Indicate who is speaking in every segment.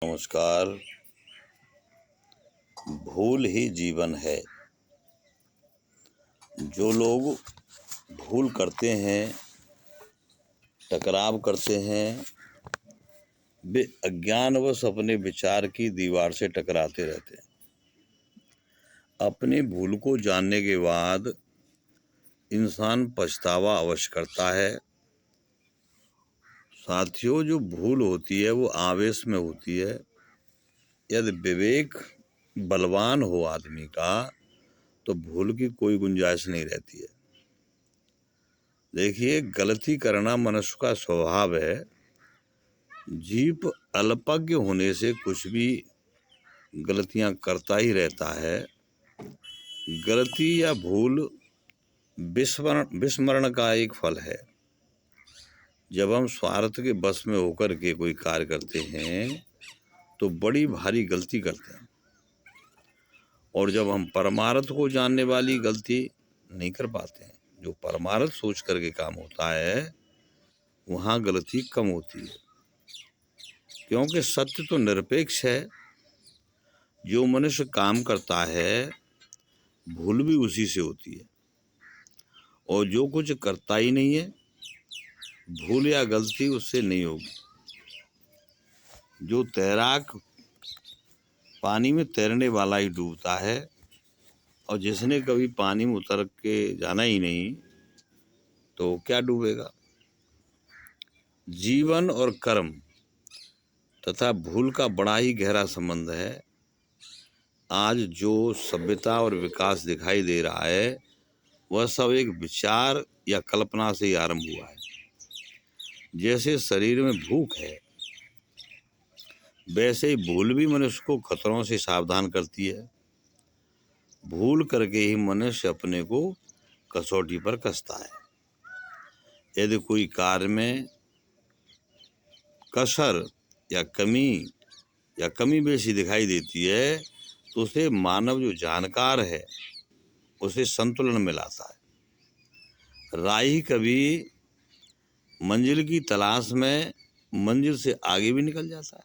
Speaker 1: नमस्कार। भूल ही जीवन है। जो लोग भूल करते हैं, टकराव करते हैं, वे अज्ञानवश अपने विचार की दीवार से टकराते रहते हैं। अपनी भूल को जानने के बाद इंसान पछतावा अवश्य करता है। साथियों, जो भूल होती है वो आवेश में होती है। यदि विवेक बलवान हो आदमी का तो भूल की कोई गुंजाइश नहीं रहती है। देखिए, गलती करना मनुष्य का स्वभाव है। जीव अल्पज्ञ होने से कुछ भी गलतियां करता ही रहता है। गलती या भूल विस्मरण का एक फल है। जब हम स्वार्थ के बस में होकर के कोई कार्य करते हैं तो बड़ी भारी गलती करते हैं, और जब हम परमार्थ को जानने वाली गलती नहीं कर पाते हैं, जो परमार्थ सोच करके काम होता है, वहाँ गलती कम होती है। क्योंकि सत्य तो निरपेक्ष है। जो मनुष्य काम करता है भूल भी उसी से होती है, और जो कुछ करता ही नहीं है भूल या गलती उससे नहीं होगी। जो तैराक पानी में तैरने वाला ही डूबता है, और जिसने कभी पानी में उतर के जाना ही नहीं तो क्या डूबेगा। जीवन और कर्म तथा भूल का बड़ा ही गहरा संबंध है। आज जो सभ्यता और विकास दिखाई दे रहा है वह सब एक विचार या कल्पना से ही आरंभ हुआ है। जैसे शरीर में भूख है, वैसे ही भूल भी मनुष्य को खतरों से सावधान करती है। भूल करके ही मनुष्य अपने को कसौटी पर कसता है। यदि कोई कार्य में कसर या कमी बेशी दिखाई देती है तो उसे मानव जो जानकार है उसे संतुलन में लाता है। राही कभी मंजिल की तलाश में मंजिल से आगे भी निकल जाता है,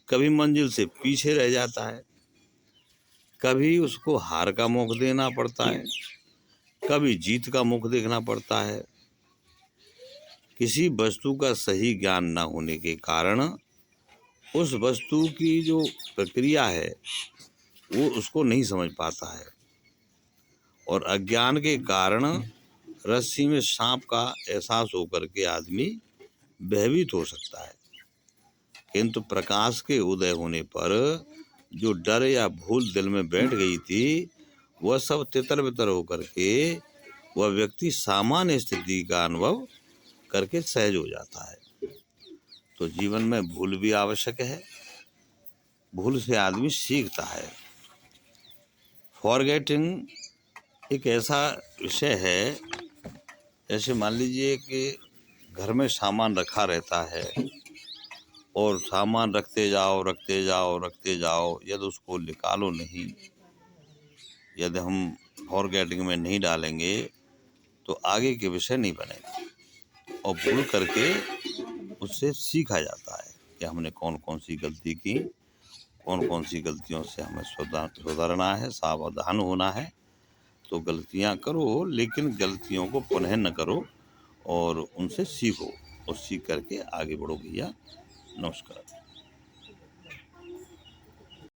Speaker 1: कभी मंजिल से पीछे रह जाता है, कभी उसको हार का मुख देना पड़ता है, कभी जीत का मुख देखना पड़ता है। किसी वस्तु का सही ज्ञान न होने के कारण उस वस्तु की जो प्रक्रिया है वो उसको नहीं समझ पाता है, और अज्ञान के कारण रस्सी में सांप का एहसास होकर के आदमी भयभीत हो सकता है। किंतु प्रकाश के उदय होने पर जो डर या भूल दिल में बैठ गई थी वह सब तितर बितर होकर के वह व्यक्ति सामान्य स्थिति का अनुभव करके सहज हो जाता है। तो जीवन में भूल भी आवश्यक है। भूल से आदमी सीखता है। फॉरगेटिंग एक ऐसा विषय है, जैसे मान लीजिए कि घर में सामान रखा रहता है और सामान रखते जाओ, यदि उसको निकालो नहीं, यदि हम फॉरगेटिंग में नहीं डालेंगे तो आगे के विषय नहीं बनेगा, और भूल करके उससे सीखा जाता है कि हमने कौन कौन सी गलती की, कौन कौन सी गलतियों से हमें सुधरना है, सावधान होना है। तो गलतियां करो, लेकिन गलतियों को पुनः न करो और उनसे सीखो, और सीख करके आगे बढ़ो भैया। नमस्कार।